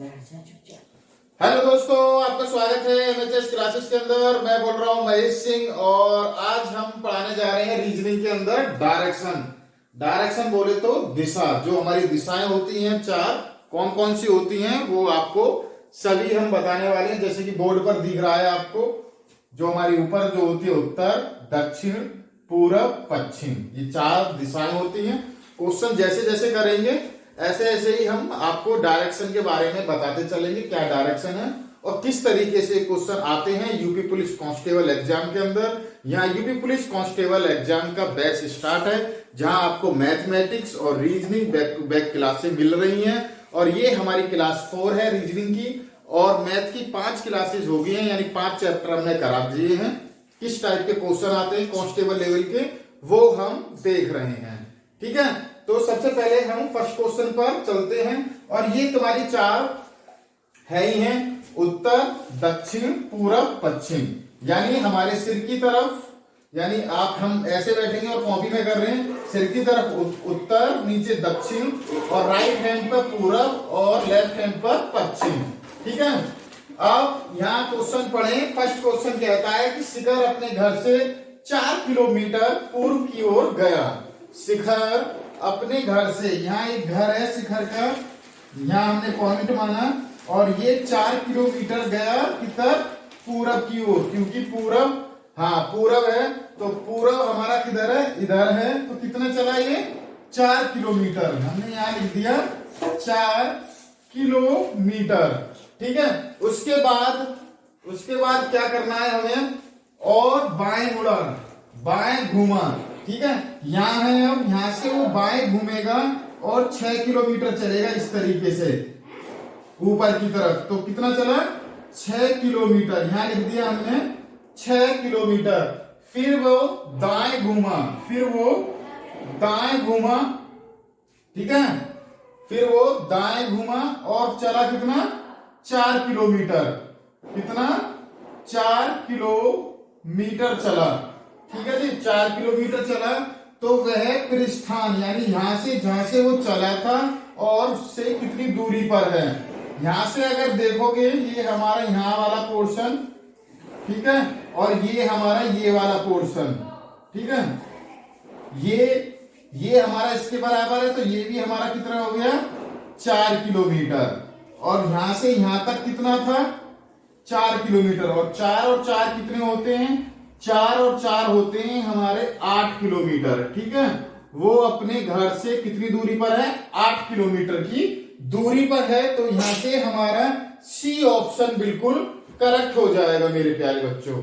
Hello दोस्तों, आपका स्वागत है एमएचएस क्लासेस के अंदर। मैं बोल रहा हूं महेश सिंह और आज हम पढ़ाने जा रहे हैं रीजनिंग के अंदर डायरेक्शन। डायरेक्शन बोले तो दिशा, जो हमारी दिशाएं होती हैं चार, कौन कौन सी होती हैं वो आपको सभी हम बताने वाले हैं। जैसे कि बोर्ड पर दिख रहा है आपको, जो हमारी ऊपर जो होती है उत्तर, दक्षिण, पूरब, पश्चिम, ये चार दिशाएं होती हैं। क्वेश्चन जैसे जैसे करेंगे ऐसे ऐसे ही हम आपको डायरेक्शन के बारे में बताते चलेंगे, क्या डायरेक्शन है और किस तरीके से क्वेश्चन आते हैं यूपी पुलिस कांस्टेबल एग्जाम के अंदर। यहाँ यूपी पुलिस कांस्टेबल एग्जाम का बैच स्टार्ट है, जहां आपको मैथमेटिक्स और रीजनिंग बैक टू बैक क्लासें मिल रही हैं। और ये हमारी क्लास 4 है रीजनिंग की, और मैथ की 5 क्लासेस हो गई हैं, यानी 5 चैप्टर हमने करा दिए हैं। किस टाइप के क्वेश्चन आते हैं कांस्टेबल लेवल के वो हम देख रहे हैं। ठीक है, तो सबसे पहले हम फर्स्ट क्वेश्चन पर चलते हैं। और ये तुम्हारी चार है ही हैं, उत्तर, दक्षिण, पूरब, पश्चिम। यानी हमारे सिर की तरफ, यानी हम ऐसे बैठेंगे और कॉपी में कर रहे हैं, सिर की तरफ उत्तर, नीचे दक्षिण, और राइट हैंड पर पूरब और लेफ्ट हैंड पर पश्चिम। ठीक है, अब यहाँ क्वेश्चन पढ़ें। फर्स्ट क्वेश्चन कहता है कि शिखर अपने घर से 4 किलोमीटर पूर्व की ओर गया। शिखर अपने घर से, यहाँ एक घर है शिखर का, यहाँ हमने पॉइंट माना, और ये 4 किलोमीटर गया किधर, पूरब की ओर, क्योंकि पूरब, हाँ पूरब है, तो पूरब हमारा किधर है, इधर है। तो कितना चला ये, 4 किलोमीटर। हमने यहाँ लिख दिया 4 किलोमीटर। ठीक है, उसके बाद क्या करना है हमें, और बाएं मुड़ा, बाएं घूमा। ठीक है, यहां है, अब यहां से वो बाएं घूमेगा और 6 किलोमीटर चलेगा इस तरीके से ऊपर की तरफ। तो कितना चला, 6 किलोमीटर। यहां लिख दिया हमने 6 किलोमीटर। फिर वो दाएं घूमा, ठीक है, फिर वो दाएं घूमा और चला कितना, 4 किलोमीटर। कितना, 4 किलोमीटर चला। ठीक है जी, 4 किलोमीटर चला। तो वह प्रस्थान, यानी यहां से, जहां से वो चला था और से कितनी दूरी पर है। यहां से अगर देखोगे, ये हमारा यहाँ वाला पोर्शन, ठीक है, और ये हमारा ये वाला पोर्शन, ठीक है, ये हमारा इसके बराबर है, तो ये भी हमारा कितना हो गया, 4 किलोमीटर। और यहां से यहां तक कितना था, 4 किलोमीटर। और 4 कितने होते हैं, 4 और 4 होते हैं हमारे 8 किलोमीटर। ठीक है, वो अपने घर से कितनी दूरी पर है, 8 किलोमीटर की दूरी पर है। तो यहां से हमारा सी ऑप्शन बिल्कुल करेक्ट हो जाएगा मेरे प्यारे बच्चों,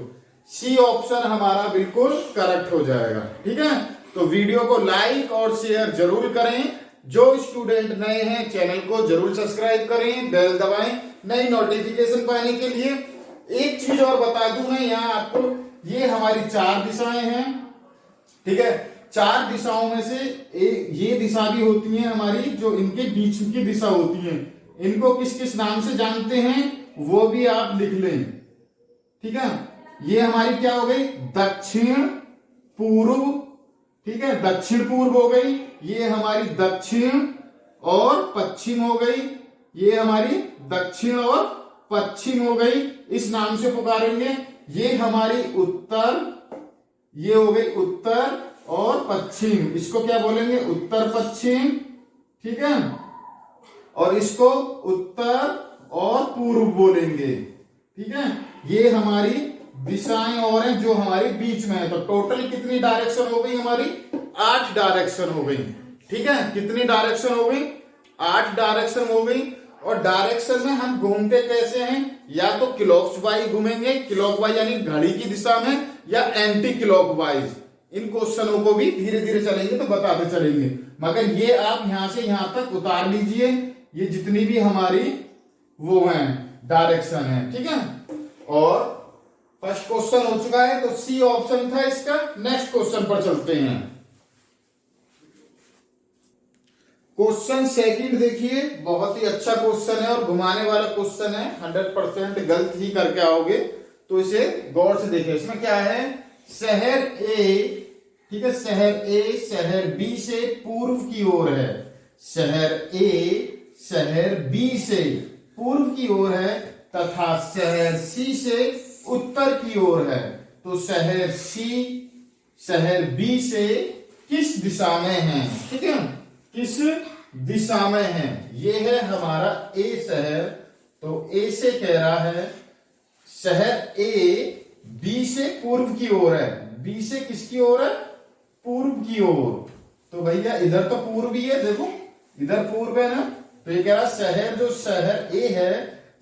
सी ऑप्शन हमारा बिल्कुल करेक्ट हो जाएगा। ठीक है, तो वीडियो को लाइक और शेयर जरूर करें। जो स्टूडेंट नए हैं चैनल को जरूर सब्सक्राइब करें, बेल दबाएं नई नोटिफिकेशन पाने के लिए। एक चीज और बता दूं मैं यहाँ आपको, ये हमारी 4 दिशाएं हैं। ठीक है, 4 दिशाओं में से ये दिशा भी होती है हमारी, जो इनके बीच की दिशा होती है, इनको किस किस नाम से जानते हैं वो भी आप लिख लें। ठीक है, ये हमारी क्या हो गई, दक्षिण पूर्व। ठीक है, दक्षिण पूर्व हो गई, ये हमारी दक्षिण और पश्चिम हो गई, ये हमारी दक्षिण और पश्चिम हो गई, इस नाम से पुकारेंगे। ये हमारी उत्तर, ये हो गई उत्तर और पश्चिम, इसको क्या बोलेंगे, उत्तर पश्चिम। ठीक है, और इसको उत्तर और पूर्व बोलेंगे। ठीक है, ये हमारी दिशाएं और हैं जो हमारे बीच में है। तो टोटल कितनी डायरेक्शन हो गई हमारी, 8 डायरेक्शन हो गई। ठीक है, कितनी डायरेक्शन हो गई, 8 डायरेक्शन हो गई। और डायरेक्शन में हम घूमते कैसे हैं, या तो क्लॉकवाइज घूमेंगे, क्लॉकवाइज यानी घड़ी की दिशा में, या एंटी क्लॉकवाइज। इन क्वेश्चनों को भी धीरे धीरे चलेंगे तो बताते चलेंगे, मगर ये आप यहां से यहां तक उतार लीजिए, ये जितनी भी हमारी वो हैं डायरेक्शन है। ठीक है, और फर्स्ट क्वेश्चन हो चुका है, तो सी ऑप्शन था इसका। नेक्स्ट क्वेश्चन पर चलते हैं। क्वेश्चन सेकंड देखिए, बहुत ही अच्छा क्वेश्चन है और घुमाने वाला क्वेश्चन है, 100% गलत ही करके आओगे, तो इसे गौर से देखिए। इसमें क्या है, शहर ए, ठीक है, शहर ए शहर बी से पूर्व की ओर है, शहर ए शहर बी से पूर्व की ओर है तथा शहर सी से उत्तर की ओर है, तो शहर सी शहर बी से किस दिशा में है? ठीक है, किस दिशा में है? ये है हमारा ए शहर, तो ए से कह रहा है शहर ए बी से पूर्व की ओर है। बी से किसकी ओर है? पूर्व की ओर। तो भैया इधर तो पूर्व ही है, देखो इधर पूर्व है ना, तो ये कह रहा शहर जो शहर ए है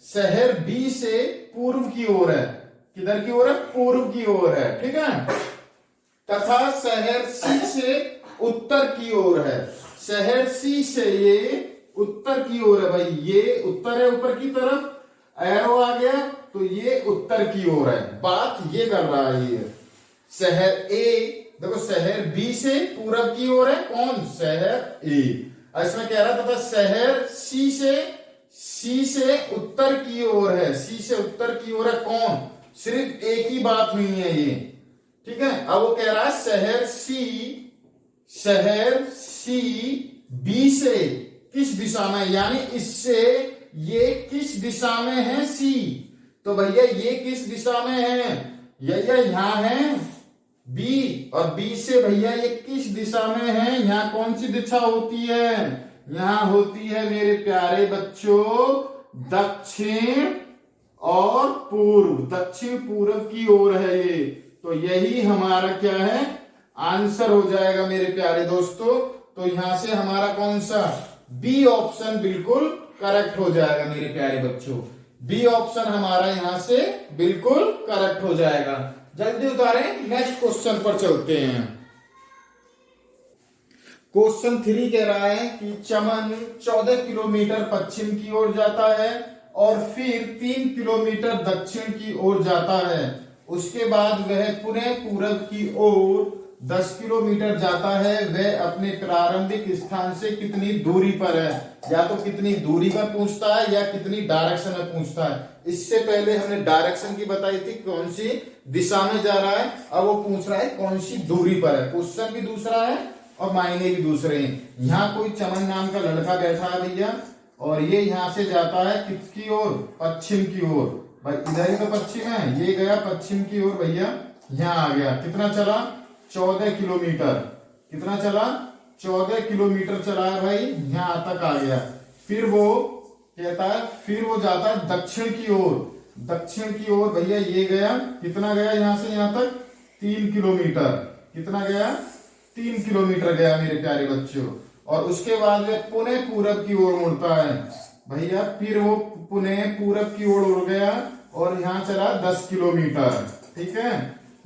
शहर बी से पूर्व की ओर है। किधर की ओर है? पूर्व की ओर है। ठीक है, तथा शहर सी से उत्तर की ओर है। शहर सी से ये उत्तर की ओर है। भाई ये उत्तर है, ऊपर की तरफ एरो आ गया, तो ये उत्तर की ओर है। बात ये कर रहा है ये शहर ए, देखो शहर बी से पूरब की ओर है कौन? शहर ए। इसमें कह रहा था शहर सी से उत्तर की ओर है। सी से उत्तर की ओर है कौन? सिर्फ एक ही बात हुई है ये। ठीक है, अब वो कह रहा है शहर सी बी से किस दिशा में, यानी इससे ये किस दिशा में है? सी। तो भैया ये किस दिशा में है? ये यहां है बी, और बी से भैया ये किस दिशा में है? यहाँ कौन सी दिशा होती है? यहाँ होती है मेरे प्यारे बच्चों दक्षिण और पूर्व, दक्षिण पूर्व की ओर है ये। तो यही हमारा क्या है? आंसर हो जाएगा मेरे प्यारे दोस्तों। तो यहां से हमारा कौन सा? बी ऑप्शन बिल्कुल करेक्ट हो जाएगा मेरे प्यारे बच्चों। बी ऑप्शन हमारा यहां से बिल्कुल करेक्ट हो जाएगा। जल्दी उतारें, नेक्स्ट क्वेश्चन पर चलते हैं। क्वेश्चन 3 कह रहा है कि चमन 14 किलोमीटर पश्चिम की ओर जाता है और फिर 3 किलोमीटर दक्षिण की ओर जाता है। उसके बाद वह पुनः पूरब की ओर 10 किलोमीटर जाता है। वह अपने प्रारंभिक स्थान से कितनी दूरी पर है? या तो कितनी दूरी पर पूछता है या कितनी डायरेक्शन में पूछता है। इससे पहले हमने डायरेक्शन की बताई थी, कौन सी दिशा में जा रहा है। अब वो पूछ रहा है कौन सी दूरी पर है। क्वेश्चन भी दूसरा है और मायने भी दूसरे हैं। यहाँ कोई चमन नाम का लड़का बैठा है भैया, और ये यहाँ से जाता है किसकी ओर? पश्चिम की ओर। भाई इधर ही तो पश्चिम है, ये गया पश्चिम की ओर भैया, यहाँ आ गया। कितना चला? 14 किलोमीटर। कितना चला? 14 किलोमीटर चला है भाई, यहाँ तक आ गया। फिर वो कहता है, फिर वो जाता है दक्षिण की ओर। दक्षिण की ओर भैया ये गया, कितना गया? यहाँ से यहाँ तक 3 किलोमीटर। कितना गया? 3 किलोमीटर गया मेरे प्यारे बच्चों। और उसके बाद वे पुनः पूरब की ओर मुड़ता है भैया। फिर वो पुनः पूरब की ओर उड़ गया और यहाँ चला 10 किलोमीटर। ठीक है,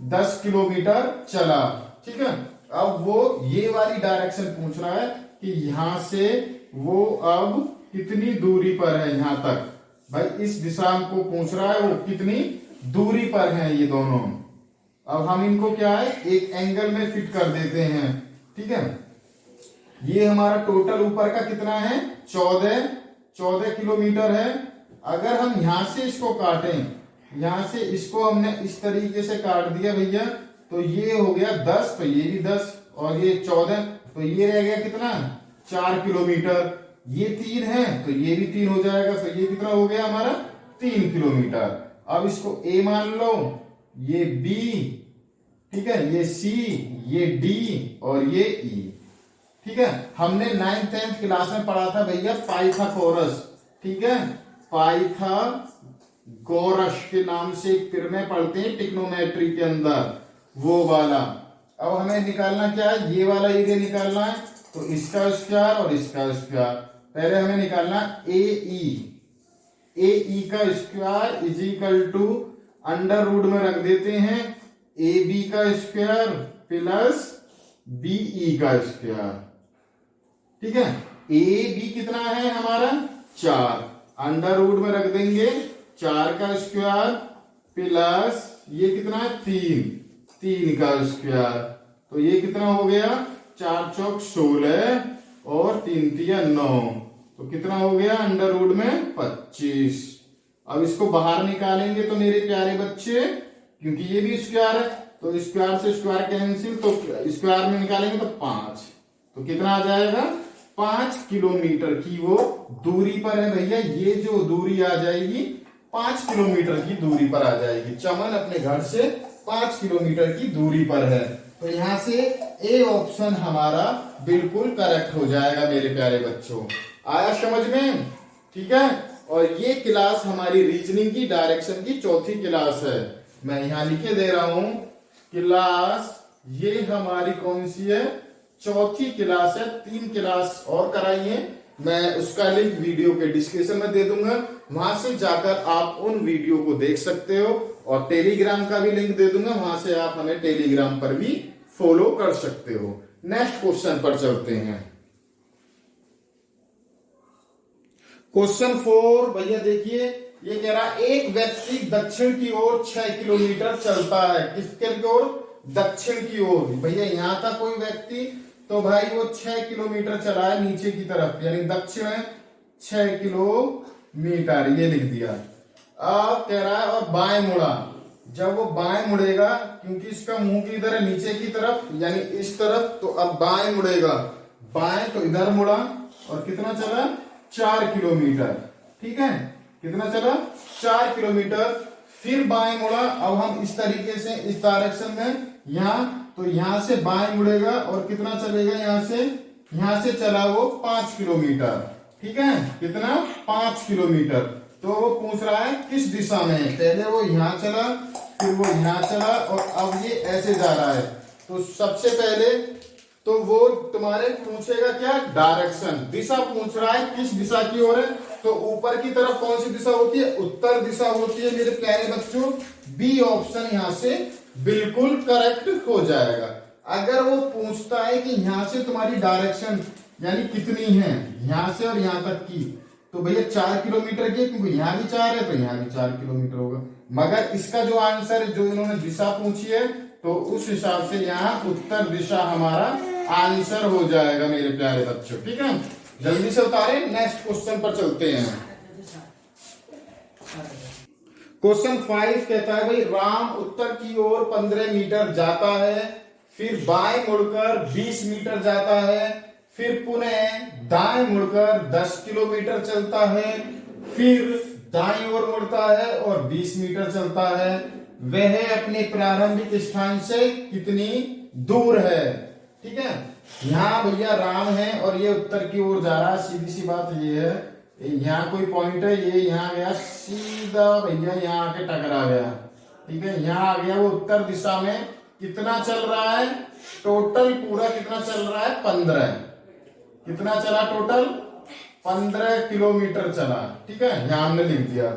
10 किलोमीटर चला। ठीक है, अब वो ये वाली डायरेक्शन पूछ रहा है कि यहां से वो अब कितनी दूरी पर है यहाँ तक। भाई इस दिशा को पूछ रहा है वो कितनी दूरी पर है ये दोनों। अब हम इनको क्या है, एक एंगल में फिट कर देते हैं। ठीक है, ये हमारा टोटल ऊपर का कितना है? 14 किलोमीटर है। अगर हम यहां से इसको काटें, यहां से इसको हमने इस तरीके से काट दिया भैया, तो ये हो गया 10, तो ये भी 10 और ये 14, तो ये रह गया कितना? 4 किलोमीटर। ये 3 है तो ये भी 3 हो जाएगा, तो ये कितना हो गया हमारा? 3 किलोमीटर। अब इसको ए मान लो, ये बी, ठीक है, ये सी, ये डी और ये ई। ठीक है, हमने 9th 10th क्लास में पढ़ा था भैया पाइथागोरस। ठीक है, पाइथागोरस के नाम से एक प्रमेय पढ़ते हैं ट्रिग्नोमेट्री के अंदर, वो वाला। अब हमें निकालना क्या है? ये वाला एरिया निकालना है, तो इसका स्क्वायर और इसका स्क्वायर। पहले हमें निकालना ए ई का square is equal to under root में रख देते हैं ए बी का स्क्वायर प्लस बी ई का स्क्वायर। ठीक है, ए बी कितना है हमारा? 4, अंडर रूट में रख देंगे 4 का स्क्वायर प्लस ये कितना है? 3 का स्क्वायर। तो ये कितना हो गया? 4 चौक 16 और 3 तिया 9, तो कितना हो गया? अंडर रूट में 25। अब इसको बाहर निकालेंगे तो मेरे प्यारे बच्चे, क्योंकि ये भी स्क्वायर है, तो स्क्वायर से स्क्वायर कैंसिल, तो स्क्वायर में निकालेंगे तो 5, तो कितना आ जाएगा? 5 किलोमीटर की वो दूरी पर है भैया। ये जो दूरी आ जाएगी 5 किलोमीटर की दूरी पर आ जाएगी। चमन अपने घर से 5 किलोमीटर की दूरी पर है। तो यहां से ए ऑप्शन हमारा बिल्कुल करेक्ट हो जाएगा मेरे प्यारे बच्चों। आया समझ में? ठीक है। और ये क्लास हमारी रीजनिंग की डायरेक्शन की चौथी क्लास है। मैं यहां लिखे दे रहा हूं क्लास, ये हमारी कौन सी है? चौथी क्लास है। 3 क्लास और कराइए, मैं उसका लिंक वीडियो के डिस्क्रिप्शन में दे दूंगा, वहां से जाकर आप उन वीडियो को देख सकते हो। और टेलीग्राम का भी लिंक दे दूंगा, वहां से आप हमें टेलीग्राम पर भी फॉलो कर सकते हो। नेक्स्ट क्वेश्चन पर चलते हैं। क्वेश्चन 4 भैया देखिए, ये कह रहा है एक व्यक्ति दक्षिण की ओर 6 किलोमीटर चलता है। किसके ओर? दक्षिण की ओर। भैया यहां था कोई व्यक्ति, तो भाई वो 6 किलोमीटर चला है नीचे की तरफ, यानी दक्षिण है 6 किलोमीटर, ये लिख दिया। अब कह रहा है और बाएं मुड़ा। जब वो बाएं मुड़ेगा, क्योंकि इसका मुंह की इधर है नीचे की तरफ, यानी इस तरफ, तो अब बाएं मुड़ेगा। बाएं तो इधर मुड़ा और कितना चला? 4 किलोमीटर। ठीक है, कितना चला? 4 किलोमीटर। फिर बाएं मुड़ा। अब हम इस तरीके से इस डायरेक्शन में यहां, तो यहां से बाएं मुड़ेगा और कितना चलेगा? यहां से चला वो 5 किलोमीटर। ठीक है, कितना? 5 किलोमीटर। तो वो पूछ रहा है किस दिशा में? पहले वो यहां चला, फिर वो यहां चला और अब ये ऐसे जा रहा है। तो सबसे पहले तो वो तुम्हारे पूछेगा क्या? डायरेक्शन, दिशा पूछ रहा है किस दिशा की ओर है। तो ऊपर की तरफ कौन सी दिशा होती है? उत्तर दिशा होती है मेरे प्यारे बच्चों। बी ऑप्शन यहां से बिल्कुल करेक्ट हो जाएगा। अगर वो पूछता है कि यहां से तुम्हारी डायरेक्शन यानी कितनी है, यहां से और यहां तक की, तो भैया 4 किलोमीटर की, क्योंकि यहां भी 4 है तो यहां भी 4 किलोमीटर होगा। मगर इसका जो आंसर, जो इन्होंने दिशा पूछी है, तो उस हिसाब से यहाँ उत्तर दिशा हमारा आंसर हो जाएगा मेरे प्यारे बच्चों। ठीक है, जल्दी से उतारे, नेक्स्ट क्वेश्चन पर चलते हैं। क्वेश्चन 5 कहता है भाई राम उत्तर की ओर 15 मीटर जाता है, फिर बाएं मुड़कर 20 मीटर जाता है, फिर पुनः दाएं मुड़कर 10 किलोमीटर चलता है, फिर दाईं ओर मुड़ता है और 20 मीटर चलता है। वह अपने प्रारंभिक स्थान से कितनी दूर है? ठीक है, यहाँ भैया राम है और ये उत्तर की ओर जा रहा है। सीधी सी बात ये है, यहाँ कोई पॉइंट है, ये यहाँ गया सीधा भैया, यहाँ आके टकरा गया। ठीक है, यहाँ आ गया। वो उत्तर दिशा में कितना चल रहा है? टोटल पूरा कितना चल रहा है? 15। कितना चला टोटल? 15 किलोमीटर चला। ठीक है, यहाँ हमने लिख दिया।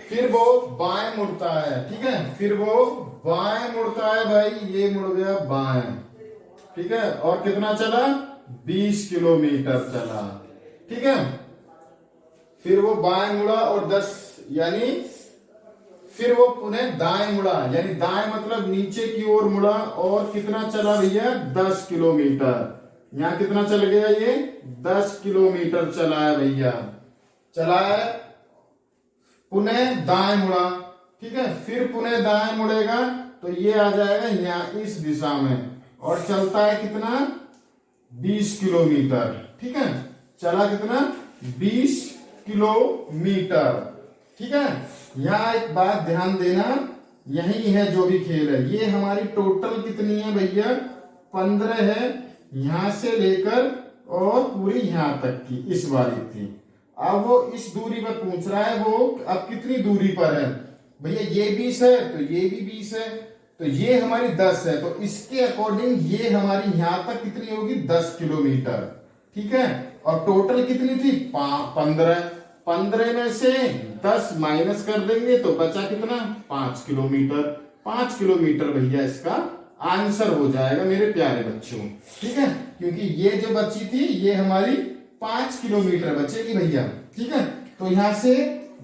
फिर वो बाएं मुड़ता है। ठीक है, फिर वो बाएं मुड़ता है भाई, ये मुड़ गया बाएं। ठीक है, और कितना चला? 20 किलोमीटर चला। ठीक है, फिर वो बाएं मुड़ा और 10, यानी फिर वो पुनः दाएं मुड़ा, यानी दाएं मतलब नीचे की ओर मुड़ा और कितना चला भैया? 10 किलोमीटर। यहाँ कितना चल गया? ये 10 किलोमीटर चला है भैया, चला है। पुनः दाएं मुड़ा। ठीक है, फिर पुनः दाएं मुड़ेगा तो ये आ जाएगा यहाँ इस दिशा में और चलता है कितना? 20 किलोमीटर। ठीक है, चला कितना? 20 किलोमीटर। ठीक है, यहाँ एक बात ध्यान देना, यही है जो भी खेल है। ये हमारी टोटल कितनी है भैया? 15 है, यहां से लेकर और पूरी यहां तक की इस वाली थी। अब वो इस दूरी पर पूछ रहा है, वो अब कितनी दूरी पर है भैया? ये 20 है तो ये भी 20 है, तो ये हमारी 10 है, तो इसके अकॉर्डिंग ये हमारी यहां तक कितनी होगी? 10 किलोमीटर। ठीक है, और टोटल कितनी थी? 15। 15 में से 10 माइनस कर देंगे तो बचा कितना? 5 किलोमीटर। 5 किलोमीटर भैया इसका आंसर हो जाएगा मेरे प्यारे बच्चों। ठीक है, क्योंकि ये जो बची थी ये हमारी 5 किलोमीटर बचेगी भैया। ठीक है, तो यहां से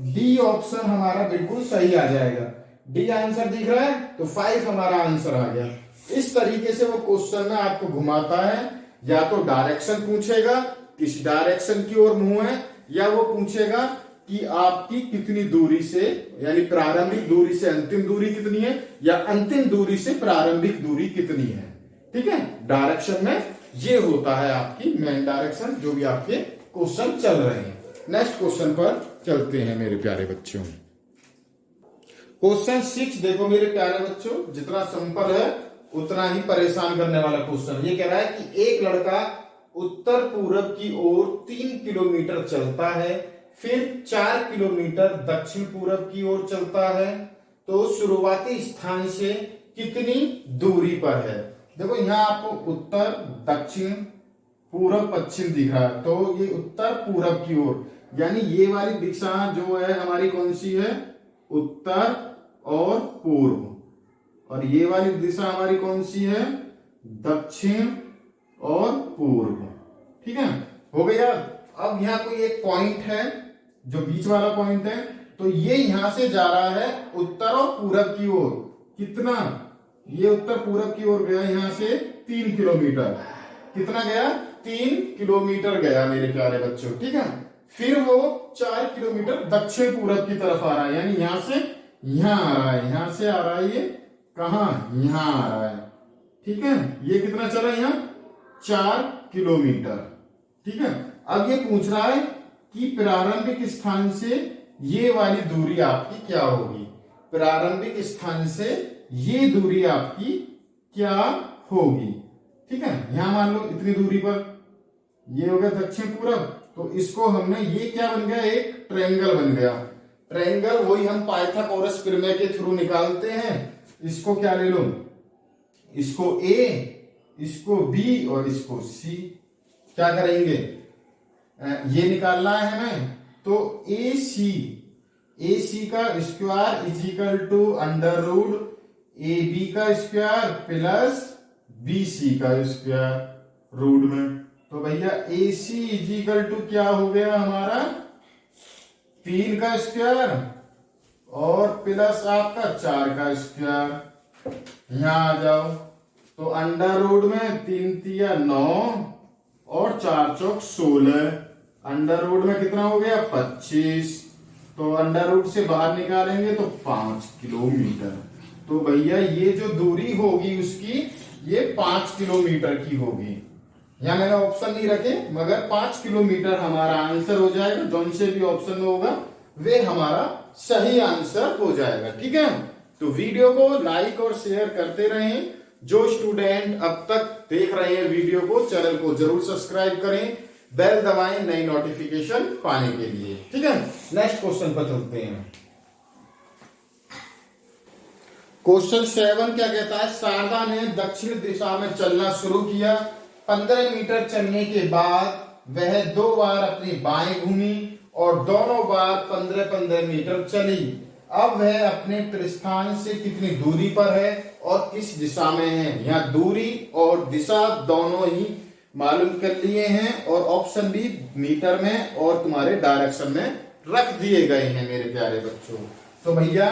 डी ऑप्शन हमारा बिल्कुल सही आ जाएगा। डी आंसर दिख रहा है, तो 5 हमारा आंसर आ गया। इस तरीके से वो क्वेश्चन में आपको घुमाता है, या तो डायरेक्शन पूछेगा किस डायरेक्शन की ओर मुंह है, या वो पूछेगा कि आपकी कितनी दूरी से, यानी प्रारंभिक दूरी से अंतिम दूरी कितनी है, या अंतिम दूरी से प्रारंभिक दूरी कितनी है। ठीक है, डायरेक्शन में ये होता है आपकी मेन डायरेक्शन, जो भी आपके क्वेश्चन चल रहे हैं। नेक्स्ट क्वेश्चन पर चलते हैं मेरे प्यारे बच्चों। क्वेश्चन 6 देखो मेरे प्यारे बच्चों, जितना सिंपल है उतना ही परेशान करने वाला क्वेश्चन। ये कह रहा है कि एक लड़का उत्तर पूरब की ओर 3 किलोमीटर चलता है, फिर 4 किलोमीटर दक्षिण पूरब की ओर चलता है, तो शुरुआती स्थान से कितनी दूरी पर है। देखो यहाँ आपको उत्तर, दक्षिण, पूरब, पश्चिम दिख रहा है, तो ये उत्तर पूरब की ओर, यानी ये वाली दिशा जो है हमारी कौन सी है, उत्तर और पूर्व, और ये वाली दिशा हमारी कौन सी है, दक्षिण और पूर्व। ठीक है, हो गया। अब यहाँ कोई एक पॉइंट है जो बीच वाला पॉइंट है, तो ये यहां से जा रहा है उत्तर और पूरब की ओर। कितना, ये उत्तर पूरब की ओर गया यहां से 3 किलोमीटर। कितना गया, 3 किलोमीटर गया मेरे प्यारे बच्चों। ठीक है, फिर वो 4 किलोमीटर दक्षिण पूरब की तरफ आ रहा है, यानी यहां से यहां आ रहा है, यहां से आ रहा है, ये कहां, यहां आ रहा है। ठीक है, ये कितना चला, यहाँ 4 किलोमीटर। ठीक है, अब ये पूछ रहा है कि प्रारंभिक स्थान से ये वाली दूरी आपकी क्या होगी। प्रारंभिक स्थान से ये दूरी आपकी क्या होगी। ठीक है, यहां मान लो इतनी दूरी पर ये हो गया दक्षिण पूरब, तो इसको हमने, ये क्या बन गया, एक ट्रायंगल बन गया। ट्रायंगल वही हम पाइथागोरस प्रमेय के थ्रू निकालते हैं। इसको क्या ले लो, इसको ए, इसको बी और इसको सी। क्या करेंगे, ये निकालना है हमें, तो ए सी का square is equal to under root a b का स्क्वायर प्लस बी सी का स्क्वायर रूट में। तो भैया a c is equal to क्या हो गया हमारा, 3 का स्क्वायर और प्लस आपका 4 का स्क्वायर। यहां आ जाओ, तो अंडर रूट में 3 तिया 9 और 4 चौक 16, अंडर रूट में कितना हो गया 25, तो अंडर रूट से बाहर निकालेंगे तो 5 किलोमीटर। तो भैया ये जो दूरी होगी उसकी, ये 5 किलोमीटर की होगी। यहाँ मैंने ऑप्शन नहीं रखे, मगर 5 किलोमीटर हमारा आंसर हो जाएगा। जौन से भी ऑप्शन में होगा वे हमारा सही आंसर हो जाएगा। ठीक है, तो वीडियो को लाइक और शेयर करते रहें। जो स्टूडेंट अब तक देख रहे हैं वीडियो को, चैनल को जरूर सब्सक्राइब करें, बेल दबाएं नई नोटिफिकेशन पाने के लिए। ठीक है, नेक्स्ट क्वेश्चन पर चलते हैं। क्वेश्चन 7 क्या कहता है, शारदा ने दक्षिण दिशा में चलना शुरू किया। 15 मीटर चलने के बाद वह 2 बार अपनी बाएं घूमी और दोनों बार 15-15 मीटर चली। अब वह अपने प्रस्थान से कितनी दूरी पर है और किस दिशा में है। यहाँ दूरी और दिशा दोनों ही मालूम कर लिए हैं, और ऑप्शन भी मीटर में और तुम्हारे डायरेक्शन में रख दिए गए हैं मेरे प्यारे बच्चों। तो भैया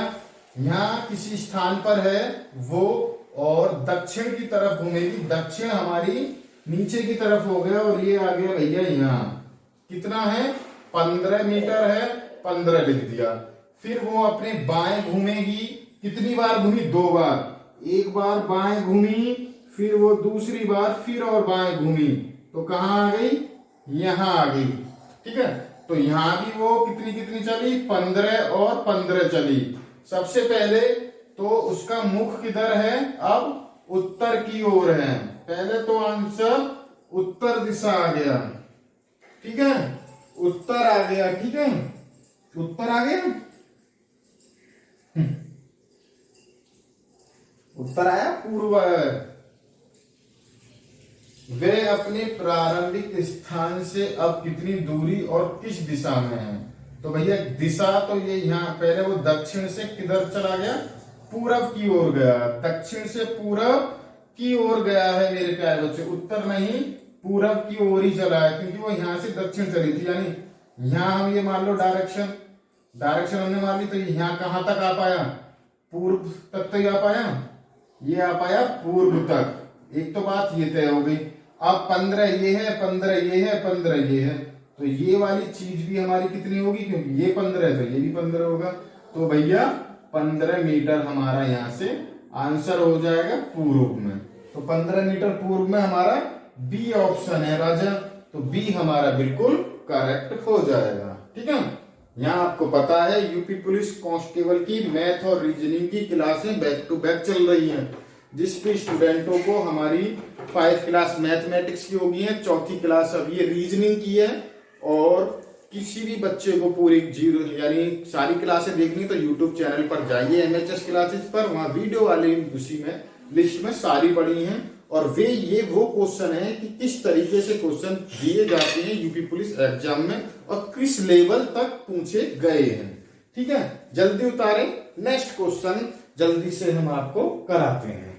यहाँ किसी स्थान पर है वो, और दक्षिण की तरफ घूमेगी। दक्षिण हमारी नीचे की तरफ हो गया, और ये आ गया भैया यहाँ कितना है, 15 मीटर है, 15 लिख दिया। फिर वो अपने बाएं घूमेगी। कितनी बार घूमी, 2 बार। एक बार बाएं घूमी, फिर वो दूसरी बार फिर और बाएं घूमी, तो कहां आ गई, यहां आ गई। ठीक है, तो यहां भी वो कितनी कितनी चली, 15 और 15 चली। सबसे पहले तो उसका मुख किधर है, अब उत्तर की ओर है। पहले तो आंसर उत्तर दिशा आ गया। ठीक है, उत्तर आ गया। ठीक है, उत्तर आ गया, उत्तर आया, पूर्व है। वे अपने प्रारंभिक स्थान से अब कितनी दूरी और किस दिशा में है। तो भैया दिशा तो ये यहाँ, पहले वो दक्षिण से किधर चला गया, पूरब की ओर गया। दक्षिण से पूरब की ओर गया है मेरे प्यारे बच्चे, उत्तर नहीं, पूरब की ओर ही चला है, क्योंकि वो यहाँ से दक्षिण चली थी। यानी यहाँ हम ये मान लो डायरेक्शन हमने मान ली, तो यहाँ कहां तक आ पाया, पूर्व तक तो ही आ पाया, ये आ पाया पूर्व तक। एक तो बात ये तय हो गई। अब 15 ये है, 15 ये है, 15 ये है, तो ये वाली चीज भी हमारी कितनी होगी, क्योंकि ये 15 है तो ये भी 15 होगा। तो भैया 15 मीटर हमारा यहाँ से आंसर हो जाएगा पूर्व में। तो 15 मीटर पूर्व में हमारा बी ऑप्शन है राजा, तो बी हमारा बिल्कुल करेक्ट हो जाएगा। ठीक है, यहाँ आपको पता है यूपी पुलिस कांस्टेबल की मैथ और रीजनिंग की क्लासें बैक टू बैक चल रही हैं, जिसपे स्टूडेंटों को हमारी 5 क्लास मैथमेटिक्स की होगी है, 4थी क्लास अब ये रीजनिंग की है। और किसी भी बच्चे को पूरी जीरो यानी सारी क्लासें देखनी तो यूट्यूब चैनल पर जाइए MHS क्लासेस पर, वहां वीडियो वाली उसी में लिस्ट में सारी पड़ी हैं। और ये वो क्वेश्चन है कि किस तरीके से क्वेश्चन दिए जाते हैं यूपी पुलिस एग्जाम में और किस लेवल तक पूछे गए हैं। ठीक है, जल्दी उतारे, नेक्स्ट क्वेश्चन जल्दी से हम आपको कराते हैं।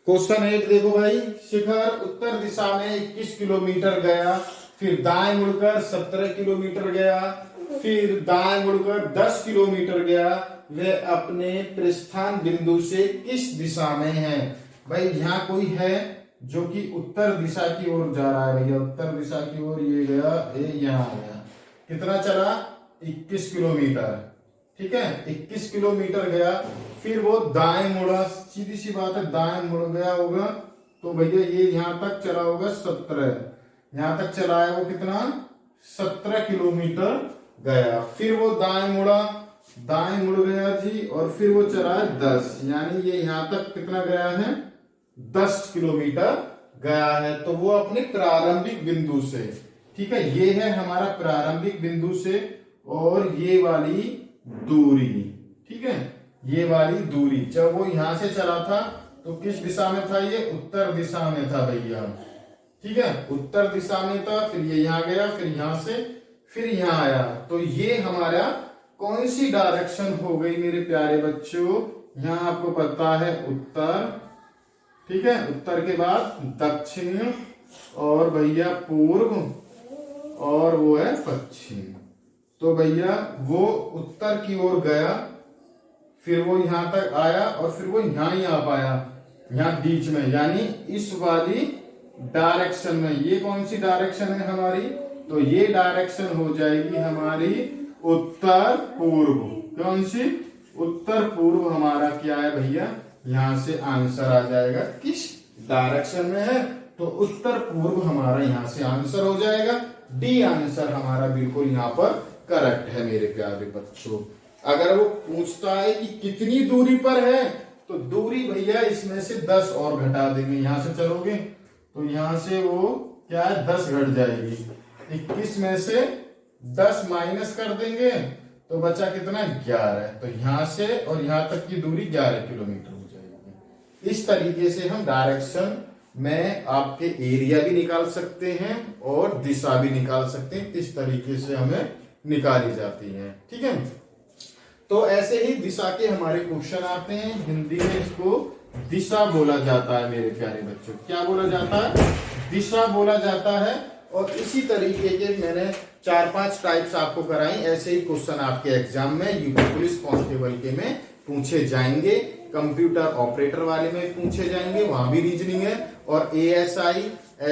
क्वेश्चन 1 देखो भाई, शिखर उत्तर दिशा में 21 किलोमीटर गया, फिर दाएं मुड़कर 17 किलोमीटर गया, फिर दाएं मुड़कर 10 किलोमीटर गया, वह अपने प्रस्थान बिंदु से किस दिशा में है। भाई यहाँ कोई है जो कि उत्तर दिशा की ओर जा रहा है भैया, उत्तर दिशा की ओर ये गया, ये यहाँ गया, कितना चला 21 किलोमीटर। ठीक है, 21 किलोमीटर गया, फिर वो दाएं मुड़ा, सीधी सी बात है दाएं मुड़ गया होगा, तो भैया ये यहाँ तक चला होगा 17, यहाँ तक चला है वो कितना 17 किलोमीटर गया, फिर वो दाएं मुड़ा, दाएं मुड़ गया जी, और फिर वो चला है 10, यानी ये यहाँ तक कितना गया है 10 किलोमीटर गया है। तो वो अपने प्रारंभिक बिंदु से, ठीक है, ये है हमारा प्रारंभिक बिंदु से और ये वाली दूरी, ठीक है, ये वाली दूरी जब वो यहां से चला था तो किस दिशा में था, ये उत्तर दिशा में था भैया। ठीक है, उत्तर दिशा में था, फिर ये यहाँ गया, फिर यहां से फिर यहाँ आया, तो ये हमारा कौन सी डायरेक्शन हो गई मेरे प्यारे बच्चों, यहाँ आपको पता है उत्तर, ठीक है, उत्तर के बाद दक्षिण और भैया पूर्व और वो है पश्चिम। तो भैया वो उत्तर की ओर गया, फिर वो यहां तक आया और फिर वो यहां ही आ पाया, यहां बीच में, यानी इस वाली डायरेक्शन में। ये कौन सी डायरेक्शन है हमारी, तो ये डायरेक्शन हो जाएगी हमारी उत्तर पूर्व। कौन सी, उत्तर पूर्व हमारा क्या है भैया, यहां से आंसर आ जाएगा किस डायरेक्शन में है, तो उत्तर पूर्व हमारा यहां से आंसर हो जाएगा। डी आंसर हमारा बिल्कुल यहाँ पर करेक्ट है मेरे प्यारे बच्चों। अगर वो पूछता है कि कितनी दूरी पर है, तो दूरी भैया इसमें से 10 और घटा देंगे, यहां से चलोगे तो यहां से वो क्या है 10 घट जाएगी, 21 में से 10 माइनस कर देंगे तो बचा कितना 11, तो यहां से और यहां तक की दूरी 11 किलोमीटर हो जाएगी। इस तरीके से हम डायरेक्शन में आपके एरिया भी निकाल सकते हैं और दिशा भी निकाल सकते हैं, इस तरीके से हमें निकाली जाती है। ठीक है, तो ऐसे ही दिशा के हमारे क्वेश्चन आते हैं। हिंदी में इसको दिशा बोला जाता है मेरे प्यारे बच्चों, क्या बोला जाता है, दिशा बोला जाता है। और इसी तरीके के मैंने 4-5 टाइप्स आपको कराई, ऐसे ही क्वेश्चन आपके एग्जाम में यूपी पुलिस कांस्टेबल के में पूछे जाएंगे, कंप्यूटर ऑपरेटर वाले में पूछे जाएंगे, वहां भी रीजनिंग है, और ASI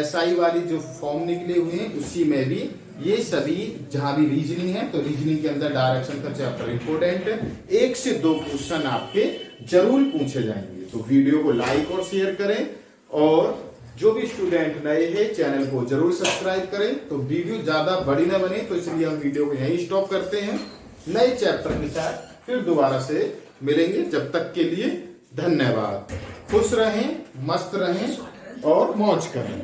SI वाली जो फॉर्म निकले हुए हैं उसी में भी ये सभी जहां भी रीजनिंग है, तो रीजनिंग के अंदर डायरेक्शन का चैप्टर इंपोर्टेंट है, 1 से 2 क्वेश्चन आपके जरूर पूछे जाएंगे। तो वीडियो को लाइक और शेयर करें, और जो भी स्टूडेंट नए हैं चैनल को जरूर सब्सक्राइब करें। तो वीडियो ज्यादा बड़ी ना बने, तो इसलिए हम वीडियो को यहीं स्टॉप करते हैं। नए चैप्टर के साथ फिर दोबारा से मिलेंगे, जब तक के लिए धन्यवाद। खुश रहें, मस्त रहें और मौज करें।